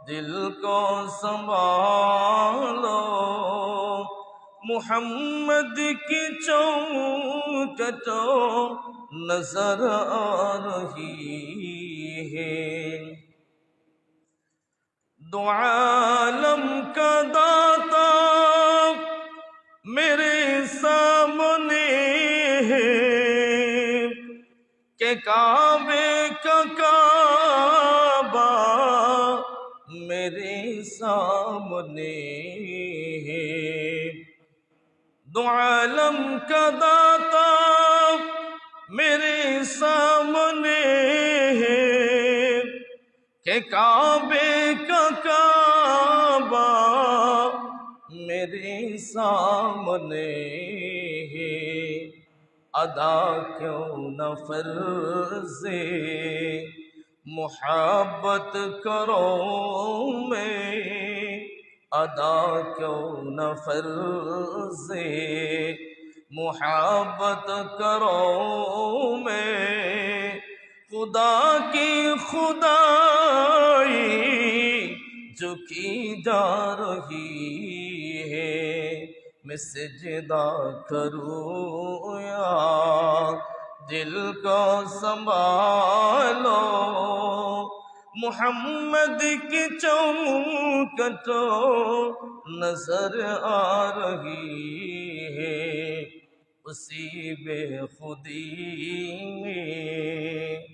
दिल को संभालो, मोहम्मद की चौखटों नजर आ रही है। दो आलम का दाता मेरे सामने है, के काबे का काबा मेरे सामने है। दो आलम का दाता मेरे सामने है, के काबे का काबा मेरे सामने है। अदा क्यों न फर्ज़े मुहब्बत करो मैं, अदा क्यों न फर्ज़े मुहब्बत करो मैं। खुदा की खुदाई जो की जा रही है, मैं सजदा करूं या दिल को संभालो, मोहम्मद की चौखटों नजर आ रही है। उसी बेखुदी में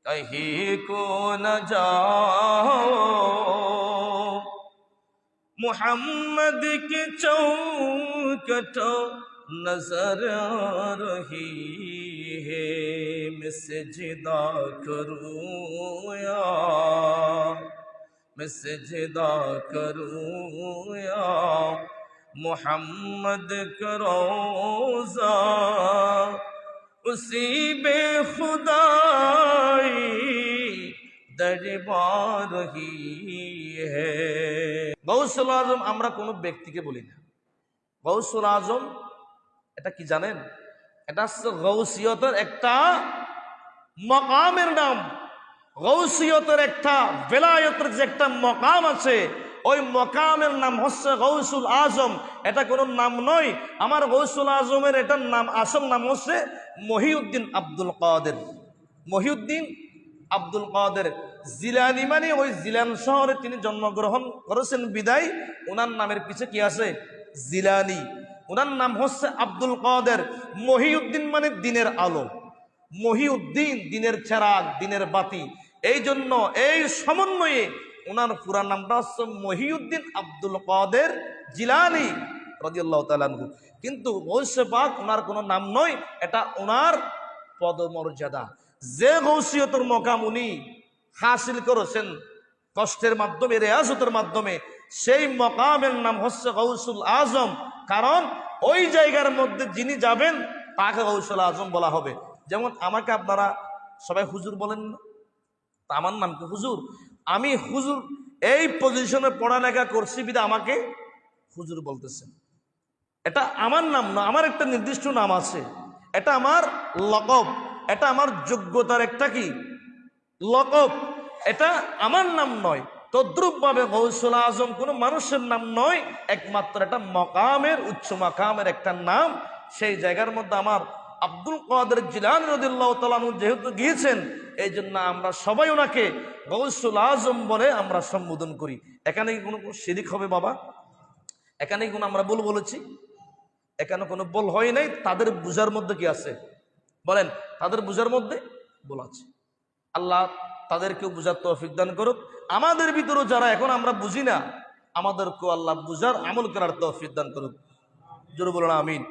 कहीं को न जाओ, मोहम्मद की चौखटों नजर आ रही है। मैं सजदा करूं या मैं सजदा करूं या मोहम्मद का रोज़ा, उसी बेखुदाई दरबार रही है। गौसुल आजम আমরা কোনো ব্যক্তিকে বলি না। গৌসুল আজম এটা কি জানেন? এটা হচ্ছে গৌসিয়তের একটা মকামের নাম। গৌসিয়তের একটা বেলায়েতের যে একটা মকাম আছে, ওই মকামের নাম হচ্ছে গৌসুল আজম। এটা কোনো নাম নয়। আমার গৌসুল আজমের এটার নাম, আসল নাম হচ্ছে মহিউদ্দিন আব্দুল কাদের। মহিউদ্দিন আব্দুল কাদের জিলানি, মানে ওই জিলান শহরে তিনি জন্মগ্রহণ করেছেন বিদায় ওনার নামের পিছে কি আছে? জিলানি। ওনার নাম হচ্ছে আব্দুল কাদের। মহিউদ্দিন মানে দিনের আলো, মহিউদ্দিন দিনের চেরাগ, দিনের বাতি। এই জন্য এই সমন্বয়ে ওনার পুরা নামটা হচ্ছে মহিউদ্দিন আব্দুল কাদের জিলানি রাদিয়াল্লাহু তাআলা আনহু। কিন্তু গৌসে পাক ওনার কোনো নাম নয়, এটা ওনার পদমর্যাদা। যে গৌসিয়তের মকাম উনি হাসিল করেছেন কষ্টের মাধ্যমে, রেয়াজতের মাধ্যমে, সেই মকামের নাম হচ্ছে গৌসুল আজম। কারণ ওই জায়গার মধ্যে যিনি যাবেন তাকে গৌসুল আজম বলা হবে। যেমন আমাকে আপনারা সবাই হুজুর বলেন না, তা আমার নাম কি হুজুর? আমি হুজুর এই পজিশনে পড়ালেখা করছি বিধা আমাকে হুজুর বলতেছেন। এটা আমার নাম না, আমার একটা নির্দিষ্ট নাম আছে, এটা আমার লকব, এটা আমার যোগ্যতার একটা কি লকব, এটা আমার নাম নয়। তদ্রুপ ভাবে গৌসুল আজম কোনো মানুষের নাম নয়, একমাত্র এটা মকামের, উচ্চ মকামের একটা নাম। সেই জায়গার মধ্যে আমার আব্দুল কাদের জিলানী রাদিয়াল্লাহু তাআলা আনহু যেহেতু গিয়েছেন, এই জন্য আমরা সবাই ওনাকে গৌসুল আজম বলে আমরা সম্বোধন করি। এখানে কি কোনো শিরিক হবে বাবা? এখানে কোনো আমরা ভুল বলেছি? এখানে কোনো ভুল হয় নাই। তাদের বুঝার মধ্যে কি আছে বলেন? তাদের বুঝার মধ্যে ভুল আছে। আল্লাহ তাদেরকেও বুঝার তৌফিক দান করুক। আমাদের ভিতরেও যারা এখন আমরা বুঝি না, আমাদেরকেও আল্লাহ বুঝার আমল করার তৌফিক দান করুক। জোরে বলুন আমিন।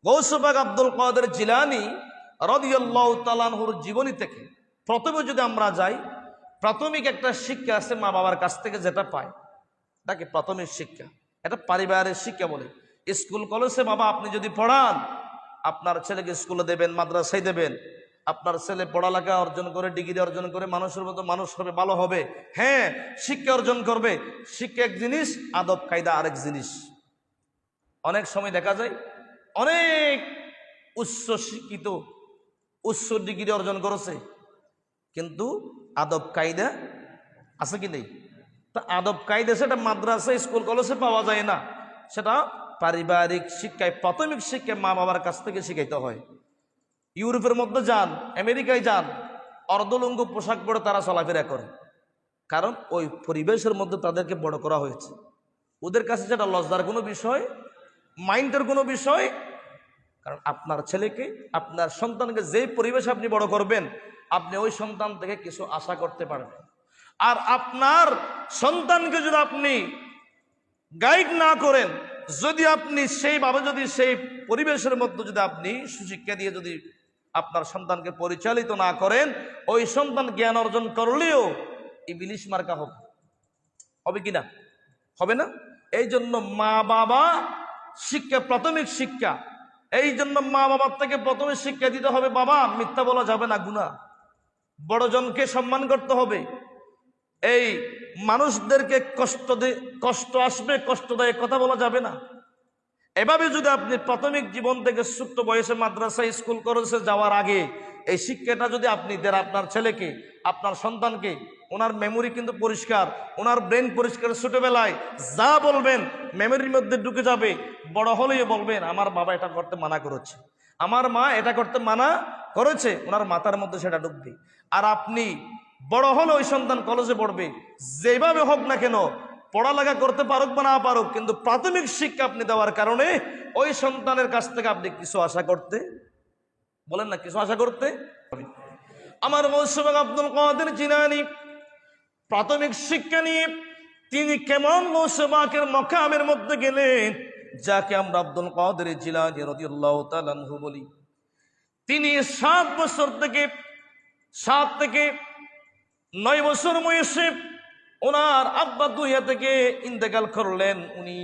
গৌস পাক আব্দুল কাদের জিলানী রাদিয়াল্লাহু তাআলা আনহুর জীবনী থেকে প্রথমে যদি আমরা যাই, প্রাথমিক একটা শিক্ষা আছে মা বাবার কাছ থেকে যেটা পায়, তাকে প্রাথমিক শিক্ষা, এটা পারিবারিক শিক্ষা বলে। স্কুল কলেজে বাবা আপনি যদি পড়ান, আপনার ছেলেকে স্কুলে দেবেন, মাদ্রাসায় দেবেন, আপনার ছেলে পড়ালেখা অর্জন করে, ডিগ্রি অর্জন করে মানুষের মতো মানুষ হবে, ভালো হবে, হ্যাঁ শিক্ষা অর্জন করবে। শিক্ষা এক জিনিস, আদব কায়দা আরেক জিনিস। অনেক সময় দেখা যায় অনেক উচ্চ শিক্ষিত, উচ্চ ডিগ্রি অর্জন করেছে, কিন্তু আদব কায়দা আছে কি নেই? তা আদব কায়দা সেটা মাদ্রাসা স্কুল কলেজে পাওয়া যায় না, সেটা পারিবারিক শিক্ষায়, প্রাথমিক শিক্ষায় মা বাবার কাছ থেকে শিখাইতে হয়। ইউরোপের মধ্যে যান, আমেরিকায় যান, অর্ধলঙ্গ পোশাক পরে তারা চলাফেরা করে, কারণ ওই পরিবেশের মধ্যে তাদেরকে বড় করা হয়েছে। ওদের কাছে সেটা লজ্জার কোনো বিষয়, মাইন্ডের কোনো বিষয়। কারণ আপনার ছেলেকে, আপনার সন্তানকে যে পরিবেশে আপনি বড় করবেন, আপনি ওই সন্তান থেকে কিছু আশা করতে পারবেন। আর আপনার সন্তানকে যদি আপনি গাইড না করেন, যদি আপনি সেইভাবে, যদি সেই পরিবেশের মধ্যে যদি আপনি সুশিক্ষা দিয়ে যদি আপনার সন্তানকে পরিচালিত না করেন, ওই সন্তান জ্ঞান অর্জন করলেও ইবলিশ মার্কা হবে। হবে কিনা? হবে না? এই জন্য মা বাবা শিক্ষা, প্রাথমিক শিক্ষা, এই জন্য মা বাবার থেকে প্রথমে শিক্ষা দিতে হবে, বাবা মিথ্যা বলা যাবে না, গুনাহ। বড়জনকে সম্মান করতে হবে। এই মানুষদেরকে কষ্ট আসবে, কষ্টদায়ক কথা বলা যাবে না। এভাবে যদি আপনি প্রাথমিক জীবন থেকে ছোট্ট বয়সে মাদ্রাসা স্কুল কলেজে যাওয়ার আগে এই শিক্ষাটা যদি আপনি দেন আপনার ছেলেকে, আপনার সন্তানকে, ওনার মেমোরি কিন্তু পরিষ্কার, ওনার ব্রেন পরিষ্কার। ছোটবেলায় যা বলবেন মেমোরির মধ্যে ঢুকে যাবে, বড় হলেই বলবেন আমার বাবা এটা করতে মানা করেছে, আমার মা এটা করতে মানা করেছে, ওনার মাথার মধ্যে সেটা ঢুকবে। আর আপনি বড় হলে ওই সন্তান কলেজে পড়বে, যেভাবে হোক না কেন, পড়ালেখা করতে পারুক বা না পারুক, কিন্তু প্রাথমিক শিক্ষা আপনি দেওয়ার কারণে ওই সন্তানের কাছ থেকে আপনি কিছু আশা করতে, বলেন না, কিছু আশা করতে। আমার গৌসুবাগ আব্দুল কাদের জিলানী প্রাথমিক শিক্ষা নিয়ে তিনি কেমন গৌসুবাগের মকামের মধ্যে গেলেন, যাকে আমরা আব্দুল কাদের জিলানী রাদিয়াল্লাহু তাআলা আনহু বলি। তিনি 7 থেকে 9 বছর বয়সে ওনার আব্বা দুনিয়া থেকে ইন্তেকাল করলেন। উনি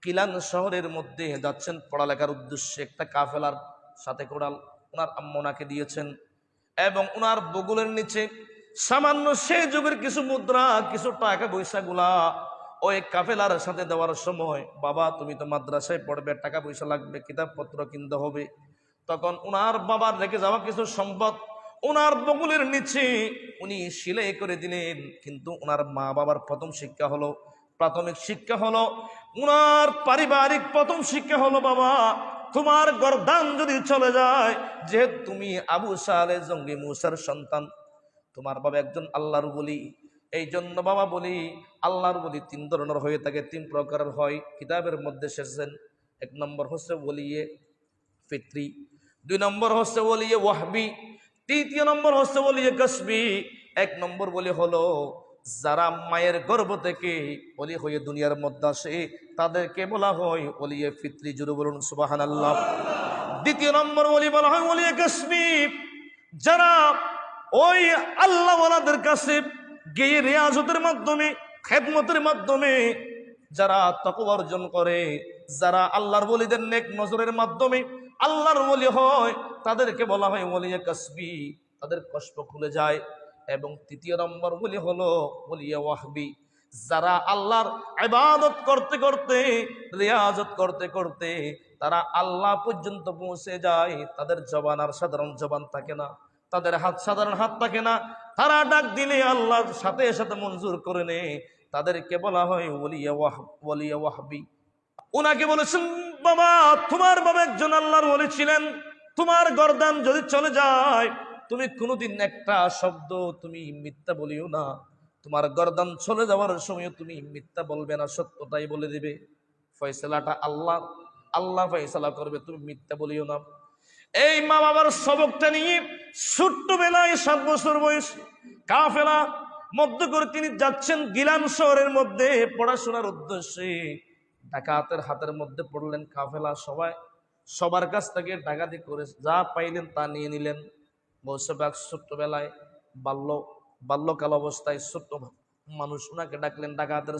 কিলান শহরের মধ্যে যাচ্ছেন পড়ালেখার উদ্দেশ্যে, একটা কাফেলার সাথে কোড়াল ওনার আম্মা ওনাকে দিয়েছেন, এবং ওনার বগুলের নিচে সামান্য সেই যুগের কিছু মুদ্রা, কিছু টাকা পয়সা গুলা ওই কাফেলার সাথে দেওয়ার সময়, বাবা তুমি তো মাদ্রাসায় পড়বে, টাকা পয়সা লাগবে, কিতাবপত্র কিনতে হবে। তখন ওনার বাবার রেখে যাওয়া কিছু সম্পদ ওনার বগুলের নিচে উনি সিলাই করে দিলেন। কিন্তু ওনার মা বাবার প্রথম শিক্ষা হলো, প্রাথমিক শিক্ষা হলো, ওনার পারিবারিক প্রথম শিক্ষা হলো, বাবা তোমার গর্দান যদি চলে যায়, যেহেতু তুমি আবু সালে জঙ্গি মুসার সন্তান, তোমার বাবা একজন আল্লাহর বলি, এই জন্য বাবা বলি আল্লাহর বলি 3 ধরনের হয়ে থাকে, 3 প্রকারের হয়। কিতাবের মধ্যে এসেছেন, 1 নম্বর হচ্ছে ওলিয়ে ফিতরি, 2 নম্বর হচ্ছে ওলিয়ে ওয়াহবি, 3 নম্বর হচ্ছে ওলিয়ে কাসবি। 1 নম্বর বলি হলো যারা মায়ের গর্ভ থেকে ওলি হয়ে দুনিয়ার মধ্যে আসে, তাদেরকে বলা হয় ওলিয়ে ফিতরি। জুড়ে বলুন সুবহানাল্লাহ। 2 নম্বর ওলি বলা হয় ওলিয়ে কাসবি, যারা ওই আল্লাহ ওয়ালাদের কাছে গিয়ে রিয়াজতের মাধ্যমে, খেদমতের মাধ্যমে যারা তাকওয়া অর্জন করে, যারা আল্লাহর ওলিদের নেক নজরের মাধ্যমে আল্লাহর ওলি হয়, তাদেরকে বলা হয় ওলিয়ে কাসবি, তাদের কষ্ট খুলে যায়। এবং 3 নম্বর ওলি হলো ওলিয়ে ওয়াহবি, যারা আল্লাহর ইবাদত করতে করতে, রিয়াজত করতে করতে তারা আল্লাহ পর্যন্ত পৌঁছে যায়। তাদের জবান আর সাধারণ জবান থাকে না, তাদের হাত সাধারণ হাত থাকে না, তারা ডাক দিলে আল্লাহর সাথে সাথে মঞ্জুর করে নেয়। তাদেরকে বলা হয় ওলিয়ে ওয়াহবি। ওনাকে বলেছেন, বাবা তোমার বাবা একজন আল্লাহর ওলি ছিলেন, তোমার গর্দান যদি চলে যায়, তুমি কোনোদিন একটা শব্দ তুমি মিথ্যা বলিও না। তোমার গর্দান চলে যাওয়ার সময় তুমি মিথ্যা বলবে না, সত্যটাই বলে দিবে। ফয়সালাটা আল্লাহ ফয়সালা করবে, তুমি মিথ্যা বলিও না। এই মা বাবার সবকটা নিয়ে ছোট্টবেলায় 7 বছর বয়স কাফেলা মধ্য করে তিনি যাচ্ছেন গিলান শহরের মধ্যে পড়াশোনার উদ্দেশ্যে। ডাকাতের হাতের মধ্যে পড়লেন কাফেলা, সবার কাছ থেকে ডাকাতি করে যা পাইলেন তা নিয়ে নিলেন। গৌসবাগ ছোট্টবেলায় বাল্যকাল অবস্থায় ছোট্ট মানুষ, ওনাকে ডাকলেন ডাকাতের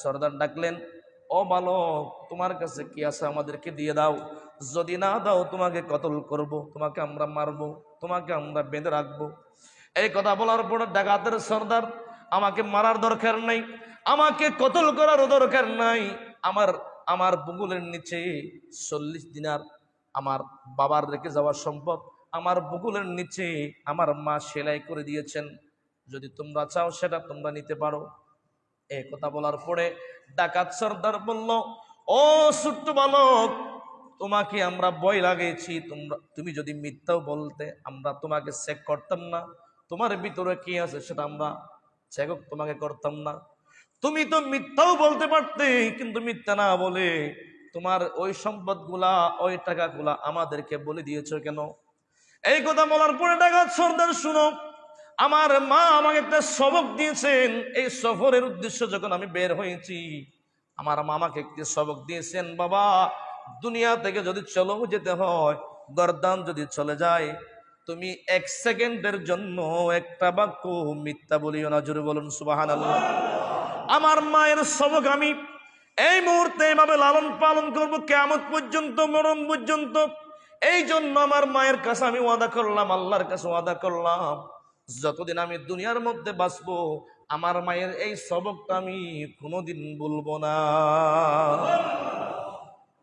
সর্দার ডাকলেন, ও বালক তোমার কাছে কি আছে আমাদেরকে দিয়ে দাও, যদি না দাও তোমাকে কতল করব, তোমাকে আমরা মারবো, তোমাকে আমরা বেঁধে রাখবো। এই কথা বলার পর ডাকাতের সর্দার, আমাকে মারার দরকার নাই, আমাকে কতল করার দরকার নাই, আমার বুকুলের নিচে 40 দিনার আমার বাবার রেখে যাওয়ার সম্পদ, আমার বুকুলের নিচে আমার মা সেলাই করে দিয়েছেন, যদি তোমরা চাও সেটা তোমরা নিতে পারো। এই কথা বলার পরে ডাকাত সর্দার বলল, ও ছোট্ট বালক, তোমাকে আমরা ভয় লাগিয়েছি, তুমি যদি মিথ্যাও বলতে আমরা তোমাকে চেক করতাম না, তোমার ভিতরে কি আছে সেটা আমরা চেক তোমাকে করতাম না। তুমি তো মিথ্যাও বলতে পারতে, কিন্তু মিথ্যা না বলে তোমার ওই সম্পদগুলা, ওই টাকাগুলা আমাদেরকে বলে দিয়েছো কেন? এই কথা বলার পরে ডাকাত সর্দার, শুনো, আমার মা আমাকে একটা সবক দিয়েছেন। এই সফরের উদ্দেশ্য যখন আমি বের হয়েছি, আমার মা আমাকে একটি সবক দিয়েছেন, বাবা, দুনিয়া থেকে যদি চলো যেতে হয়, গর্দান যদি চলে যায়, তুমি 1 সেকেন্ডের জন্য একটা বাক্য মিথ্যা বলিও না। জোরে বলুন সুবহানাল্লাহ। আমার মায়ের সবক আমি এই মুহূর্তে এভাবে লালন পালন করবো কিয়ামত পর্যন্ত, মরণ পর্যন্ত। এই জন্য আমার মায়ের কাছে আমি ওয়াদা করলাম, আল্লাহর কাছে ওয়াদা করলাম, যতদিন আমি দুনিয়ার মধ্যে বাঁচবো আমার মায়ের এই সবকটা আমি কোনোদিন বলবো না।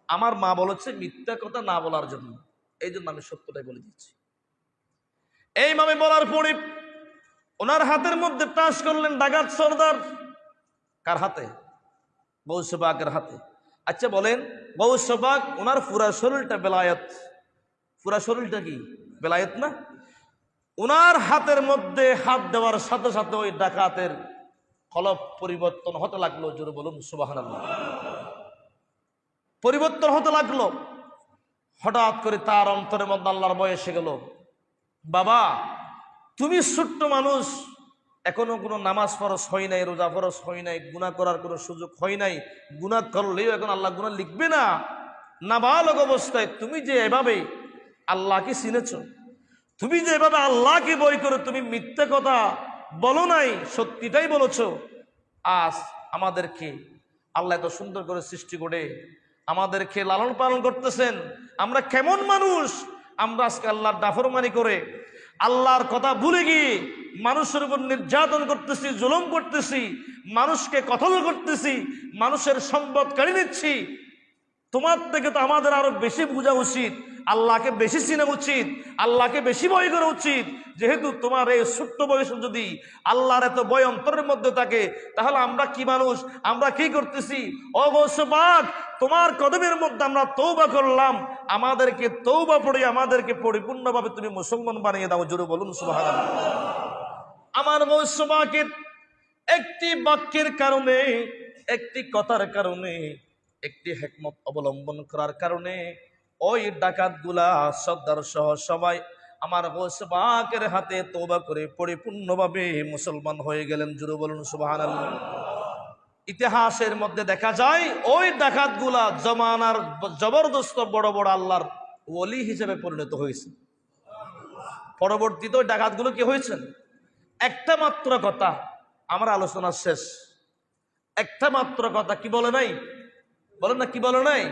আমার মা বলেছে মিথ্যা কথা না বলার জন্য, এই জন্য আমি সত্যটাই বলে দিচ্ছি। এইভাবে বলার পরে ওনার হাতের মধ্যে টাচ করলেন ডাকাত সর্দার। কার হাতে? গৌসে পাকের হাতে। আচ্ছা বলেন, গৌসে পাক ওনার পুরা শরীরটা বেলায়েত, পুরা শরীরটা কি বেলায়েত না? ওনার হাতের মধ্যে হাত দেওয়ার সাথে সাথে ওই ডাকাতের কলব পরিবর্তন হতে লাগলো। জোরে বলুন সুবহানাল্লাহ। পরিবর্তন হতে লাগলো। হঠাৎ করে তার অন্তরের মধ্যে আল্লাহর ভয় এসে গেল। বাবা, তুমি ছোট্ট মানুষ, এখনো কোনো নামাজ ফরজ হয় নাই, রোজা ফরজ হয় নাই, গুনাহ করার কোনো সুযোগ হয় নাই, গুনাহ করলেও এখন আল্লাহ গুনাহ লিখবে না। নাবালক অবস্থায় তুমি যে এভাবে আল্লাহকে চিনেছো, তুমি যে এভাবে আল্লাহকে ভয় করে তুমি মিথ্যা কথা বলো নাই, সত্যিটাই বলেছো। আজ আমাদেরকে আল্লাহ এত সুন্দর করে সৃষ্টি করে আমাদেরকে লালন পালন করতেছেন, আমরা কেমন মানুষ, আমরা আজকে আল্লাহর নাফরমানি করে আল্লাহর কথা ভুলে গিয়ে মানুষের উপর নির্যাতন করতেছি, জুলুম করতেছি, মানুষকে কতল করতেছি, মানুষের সম্পদ কেড়ে নিচ্ছি। তোমার থেকে তো আমাদের আরো বেশি বোঝা উচিত, আল্লাহকে বেশি চিনা উচিত, আল্লাহকে বেশি ভয় করা উচিত। যেহেতু তোমার এই ছোট্ট বয়সে যদি আল্লাহর এত ভয় অন্তরের মধ্যে থাকে, তাহলে আমরা কি মানুষ, আমরা কি করতেছি? ও গৌসে পাক, তোমার কদমের মধ্যে আমরা তওবা করলাম, আমাদেরকে তওবা পড়ে আমাদেরকে পরিপূর্ণভাবে তুমি মুসলমান বানিয়ে দাও। জোরে বলুন সুবহানাল্লাহ। আমার গৌসে পাকের একটি বাক্যের কারণে, একটি কথার কারণে, একটি হিকমত অবলম্বন করার কারণে ওই ডাকাতগুলা সর্দার সহ সবাই আমার গৌসে পাকের হাতে তওবা করে পরিপূর্ণভাবে মুসলমান হয়ে গেলেন। জোরে বলুন সুবহানাল্লাহ। ইতিহাসের মধ্যে দেখা যায় ওই ডাকাতগুলা জমানার জবরদস্ত বড় বড় আল্লাহর ওলি হিসেবে পরিণত হয়েছে। পরবর্তীতে ওই ডাকাতগুলো কি হয়েছেন? একটা মাত্র কথা, আমার আলোচনা শেষ, একটা মাত্র কথা কি বলে নাই? বলেন না, কি বলে নাই?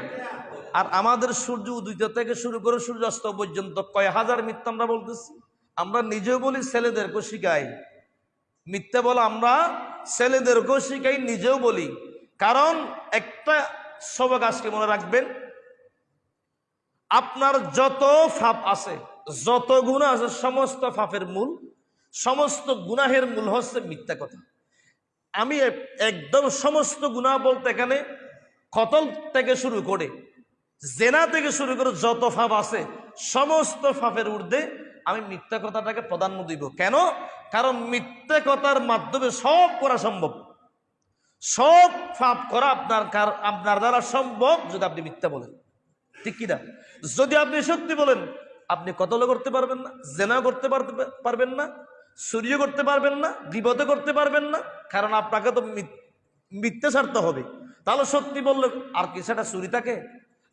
আর আমাদের সূর্য উদয় থেকে শুরু করে সূর্যাস্ত পর্যন্ত কয় হাজার মিথ্যা আমরা বলতেছি। আমরা নিজেও বলি, ছেলেদেরকেও শিখাই মিথ্যা বলা, আমরা ছেলেদেরকেও শিখাই, নিজেও বলি। কারণ একটা সবক আজকে মনে রাখবেন, আপনার যত পাপ আছে, যত গুনাহ আছে, সমস্ত পাপের মূল, সমস্ত গুনাহের মূল হচ্ছে মিথ্যা কথা। আমি একদম সমস্ত গুনাহ বলতে এখানে কতল থেকে শুরু করে, জেনা থেকে শুরু করে যত পাপ আছে, সমস্ত পাপের ঊর্ধ্বে আমি মিথ্যা কথাটাকে প্রাধান্য দিব। কেন? কারণ মিথ্যা কথার মাধ্যমে সব করা সম্ভব, সব পাপ করা আপনার দ্বারা সম্ভব যদি আপনি মিথ্যা বলেন। ঠিক কিনা? যদি আপনি সত্যি বলেন, আপনি কতল করতে পারবেন না, জেনা করতে পারবেন না, চুরিও করতে পারবেন না, গীবত করতে পারবেন না, কারণ আপনাকে তো মিথ্যা ছাড়তে হবে। তাহলে সত্যি বললে আর কি সেটা চুরি থাকে?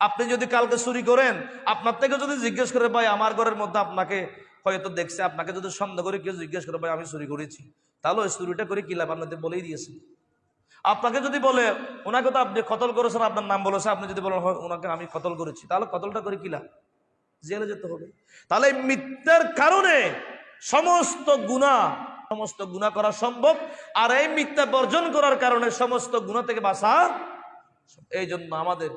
আপনি যদি কালকে চুরি করেন, আপনার থেকে যদি জিজ্ঞেস করে, ভাই আমার ঘরের মধ্যে আপনাকে হয়তো দেখছে, আপনাকে যদি সন্দেহ করে কেউ জিজ্ঞেস করে, ভাই আমি চুরি করেছি, তাহলে ওই চুরিটা করে কি লাভ? আপনাদের বলেই দিয়েছে। আপনাকে যদি বলে ওনাকে তো আপনি কতল করেছেন, আপনার নাম বলেছে, আপনি যদি বলেন ওনাকে আমি কতল করেছি, তাহলে কতলটা করে কি লাভ? জেলে যেতে হবে। তাহলে মিথ্যার কারণে সমস্ত গুনাহ করা সম্ভব, আর এই মিথ্যা বর্জন করার কারণে সমস্ত গুনাহ থেকে বাঁচা। এই জন্য আমাদের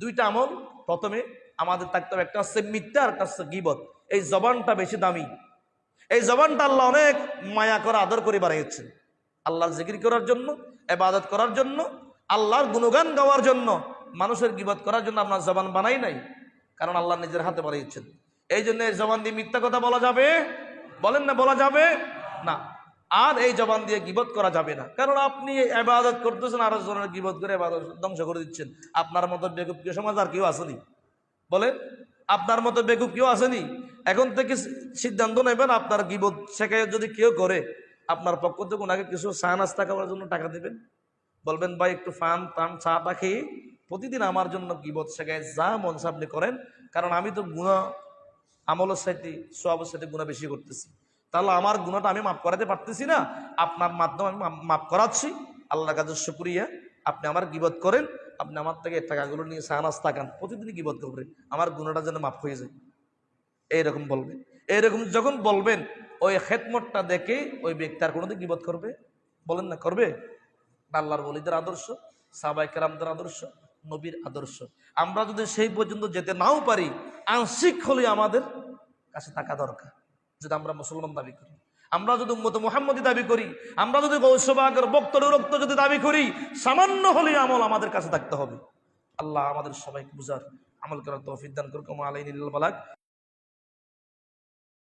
দুইটা আমল প্রথমে আমাদের থাকতে হবে, একটা হচ্ছে মিথ্যা আর একটা হচ্ছে গীবত। এই জবানটা বেশি দামি, এই জবানটা আল্লাহ অনেক মায়া করে আদর করে বানিয়েছেন আল্লাহর জিকির করার জন্য, ইবাদত করার জন্য, আল্লাহর গুণগান গাওয়ার জন্য, মানুষের গীবত করার জন্য আপনার জবান বানাই নাই, কারণ আল্লাহ নিজের হাতে বানিয়েছেন। এই জন্য এই জবান দিয়ে মিথ্যা কথা বলা যাবে? বলেন না, বলা যাবে না। আর এই জবান দিয়ে গীবত করা যাবে না, কারণ আপনি ইবাদত করতেছেন আর একজনের গীবত করে ইবাদত ধ্বংস করে দিচ্ছেন। আপনার মতো বেকুব কেউ সমাজ আর কেউ আসেনি? বলেন, আপনার মতো বেকুব কেউ আসেনি? এখন থেকে সিদ্ধান্ত নেবেন, আপনার গীবত শেখায় যদি কেউ করে, আপনার পক্ষ থেকে ওনাকে কিছু চা নাস্তা খাওয়ার জন্য টাকা দেবেন। বলবেন ভাই একটু ফান টান চাটা খেয়ে প্রতিদিন আমার জন্য গীবত শেখায় যা মন চায় আপনি করেন, কারণ আমি তো গুনাহ আমলের সাথে সওয়াবের সাথে গুনাহ বেশি করতেছি, তাহলে আমার গুনাহটা আমি মাফ করাতে পারতেছি না, আপনার মাধ্যমে আমি মাফ করাচ্ছি। আল্লাহর কাছে শুকরিয়া, আপনি আমার গীবত করেন, আপনি আমার থেকে টাকাগুলো নিয়ে চা নাস্তা খান, প্রতিদিনই গীবত করবেন, আমার গুনাহটা যেন মাফ হয়ে যায়। এইরকম বলবেন। এইরকম যখন বলবেন, ওই খেদমতটা দেখে ওই ব্যক্তি আর কোনোদিন গীবত করবে? বলেন না, করবে? আল্লাহর ওলিদের আদর্শ, সাহাবায়ে কেরামদের আদর্শ, নবীর আদর্শ। আমরা যদি সেই পর্যন্ত যেতে নাও পারি, আংশিক হলে আমাদের কাছে থাকা দরকার। যদি আমরা মুসলমান দাবি করি, আমরা যদি উম্মত মুহাম্মদী দাবি করি, আমরা যদি গৌসবাগের রক্ত যদি দাবি করি, সামান্য হলে আমল আমাদের কাছে থাকতে হবে। আল্লাহ আমাদের সবাইকে বুঝার আমল করার তৌফিক দান করুন। আলাইহিল বালাগ।